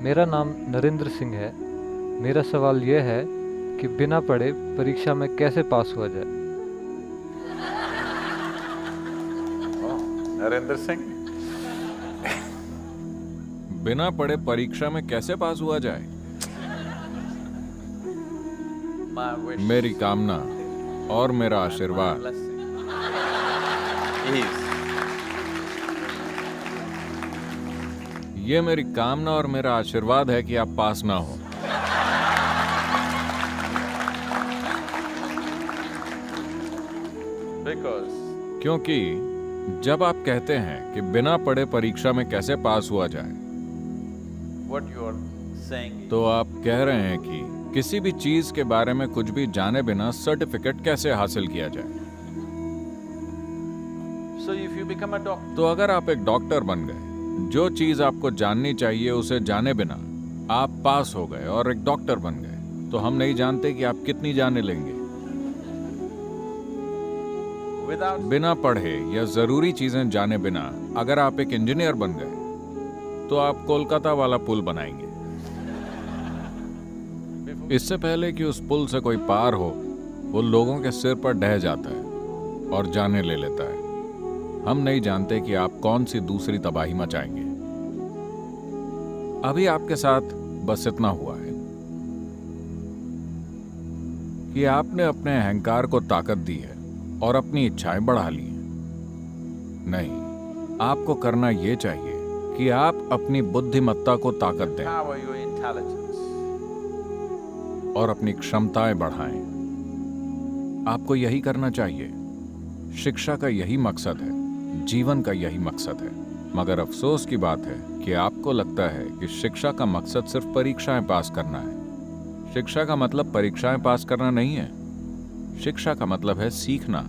मेरा नाम नरेंद्र सिंह है। मेरा सवाल यह है कि बिना पढ़े परीक्षा में कैसे पास हुआ जाए। नरेंद्र सिंह, बिना पढ़े परीक्षा में कैसे पास हुआ जाए? मेरी कामना और मेरा आशीर्वाद ये मेरी कामना और मेरा आशीर्वाद है कि आप पास ना हो। क्योंकि जब आप कहते हैं कि बिना पढ़े परीक्षा में कैसे पास हुआ जाए, तो आप कह रहे हैं कि किसी भी चीज के बारे में कुछ भी जाने बिना सर्टिफिकेट कैसे हासिल किया जाए। तो अगर आप एक डॉक्टर बन गए, जो चीज आपको जाननी चाहिए उसे जाने बिना आप पास हो गए और एक डॉक्टर बन गए, तो हम नहीं जानते कि आप कितनी जाने लेंगे। बिना पढ़े या जरूरी चीजें जाने बिना अगर आप एक इंजीनियर बन गए, तो आप कोलकाता वाला पुल बनाएंगे। इससे पहले कि उस पुल से कोई पार हो, वो लोगों के सिर पर ढह जाता है और जाने ले लेता है। हम नहीं जानते कि आप कौन सी दूसरी तबाही मचाएंगे। अभी आपके साथ बस इतना हुआ है कि आपने अपने अहंकार को ताकत दी है और अपनी इच्छाएं बढ़ा ली हैं। नहीं, आपको करना यह चाहिए कि आप अपनी बुद्धिमत्ता को ताकत दें और अपनी क्षमताएं बढ़ाएं। आपको यही करना चाहिए। शिक्षा का यही मकसद है, जीवन का यही मकसद है। मगर अफसोस की बात है कि आपको लगता है कि शिक्षा का मकसद सिर्फ परीक्षाएं पास करना है। शिक्षा का मतलब परीक्षाएं पास करना नहीं है। शिक्षा का मतलब है सीखना।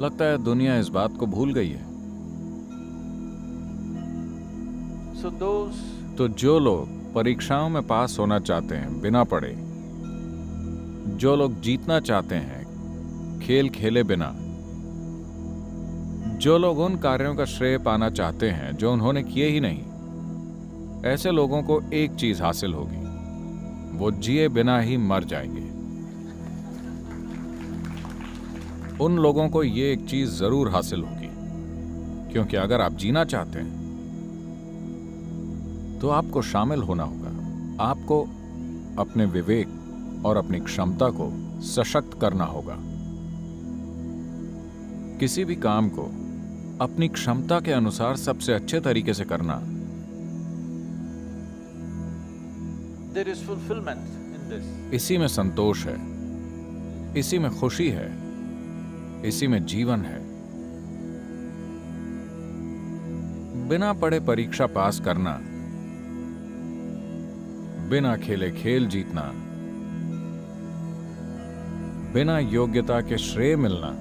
लगता है दुनिया इस बात को भूल गई है। तो जो लोग परीक्षाओं में पास होना चाहते हैं बिना पढ़े, जो लोग जीतना चाहते हैं खेल खेले बिना, जो लोग उन कार्यों का श्रेय पाना चाहते हैं जो उन्होंने किए ही नहीं, ऐसे लोगों को एक चीज हासिल होगी, वो जिए बिना ही मर जाएंगे। उन लोगों को ये एक चीज जरूर हासिल होगी, क्योंकि अगर आप जीना चाहते हैं तो आपको शामिल होना होगा। आपको अपने विवेक और अपनी क्षमता को सशक्त करना होगा। किसी भी काम को अपनी क्षमता के अनुसार सबसे अच्छे तरीके से करना। इसी में संतोष है, इसी में खुशी है, इसी में जीवन है। बिना पढ़े परीक्षा पास करना, बिना खेले खेल जीतना, बिना योग्यता के श्रेय मिलना,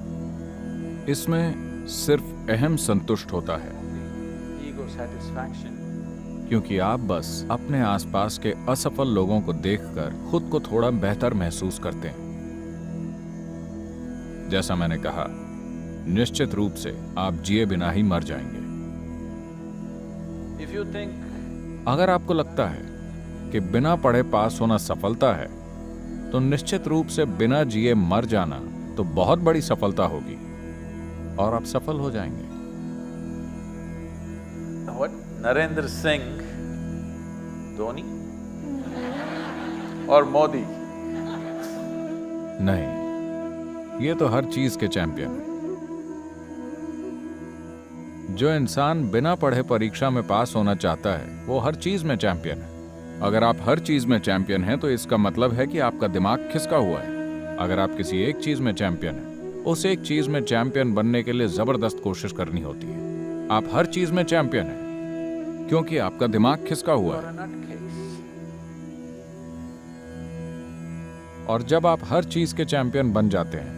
इसमें सिर्फ अहम संतुष्ट होता है, क्योंकि आप बस अपने आसपास के असफल लोगों को देखकर खुद को थोड़ा बेहतर महसूस करते हैं। जैसा मैंने कहा, निश्चित रूप से आप जिए बिना ही मर जाएंगे। अगर आपको लगता है कि बिना पढ़े पास होना सफलता है, तो निश्चित रूप से बिना जिए मर जाना तो बहुत बड़ी सफलता होगी और आप सफल हो जाएंगे। नरेंद्र सिंह, धोनी और मोदी? नहीं, ये तो हर चीज के चैंपियन हैं। जो इंसान बिना पढ़े परीक्षा में पास होना चाहता है, वो हर चीज में चैंपियन है। अगर आप हर चीज में चैंपियन हैं, तो इसका मतलब है कि आपका दिमाग खिसका हुआ है। अगर आप किसी एक चीज में चैंपियन हैं, उस एक चीज में चैंपियन बनने के लिए जबरदस्त कोशिश करनी होती है। आप हर चीज में चैंपियन हैं क्योंकि आपका दिमाग खिसका हुआ है। और जब आप हर चीज के चैंपियन बन जाते हैं,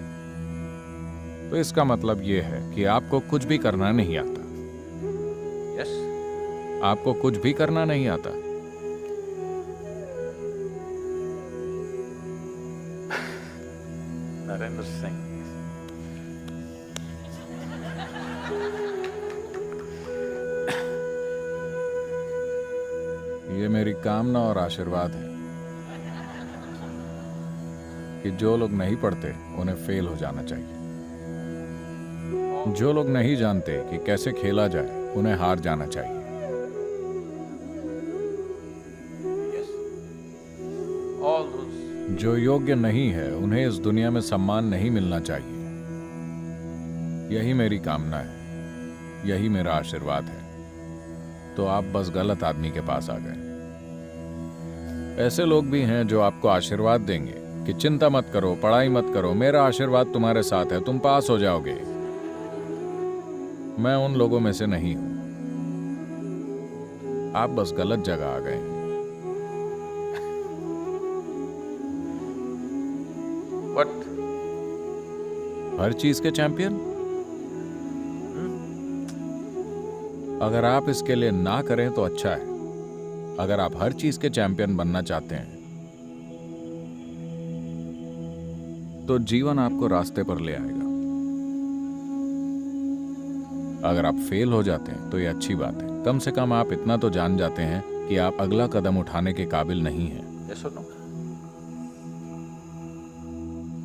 तो इसका मतलब यह है कि आपको कुछ भी करना नहीं आता। आपको कुछ भी करना नहीं आता। नरेंद्र सिंह, ये मेरी कामना और आशीर्वाद है कि जो लोग नहीं पढ़ते उन्हें फेल हो जाना चाहिए। जो लोग नहीं जानते कि कैसे खेला जाए उन्हें हार जाना चाहिए। Yes. All those जो योग्य नहीं है उन्हें इस दुनिया में सम्मान नहीं मिलना चाहिए। यही मेरी कामना है, यही मेरा आशीर्वाद है। तो आप बस गलत आदमी के पास आ गए। ऐसे लोग भी हैं जो आपको आशीर्वाद देंगे कि चिंता मत करो, पढ़ाई मत करो, मेरा आशीर्वाद तुम्हारे साथ है, तुम पास हो जाओगे। मैं उन लोगों में से नहीं हूं। आप बस गलत जगह आ गए। what? हर चीज के चैंपियन? अगर आप इसके लिए ना करें तो अच्छा है। अगर आप हर चीज के चैंपियन बनना चाहते हैं तो जीवन आपको रास्ते पर ले आएगा। अगर आप फेल हो जाते हैं तो ये अच्छी बात है। कम से कम आप इतना तो जान जाते हैं कि आप अगला कदम उठाने के काबिल नहीं हैं। Yes or no?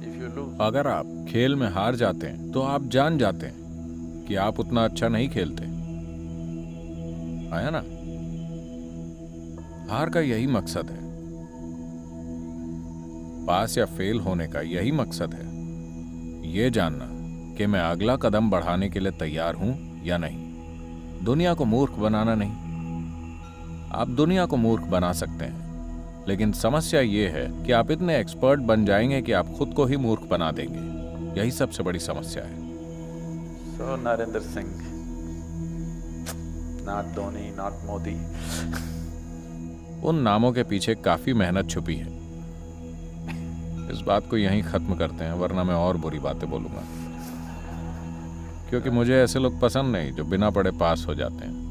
If you lose, अगर आप खेल में हार जाते हैं तो आप जान जाते हैं कि आप उतना अच्छा नहीं खेलते। आया ना? हार का यही मकसद है। पास या फेल होने का यही मकसद है, ये जानना कि मैं अगला कदम बढ़ाने के लिए तैयार हूं या नहीं। दुनिया को मूर्ख बनाना नहीं। आप दुनिया को मूर्ख बना सकते हैं, लेकिन समस्या ये है कि आप इतने एक्सपर्ट बन जाएंगे कि आप खुद को ही मूर्ख बना देंगे। यही सबसे बड़ी समस्या है। so Narendra Singh, not Dhoni, not Modi. उन नामों के पीछे काफी मेहनत छुपी है। इस बात को यहीं खत्म करते हैं, वरना मैं और बुरी बातें बोलूंगा। क्योंकि मुझे ऐसे लोग पसंद नहीं जो बिना पढ़े पास हो जाते हैं।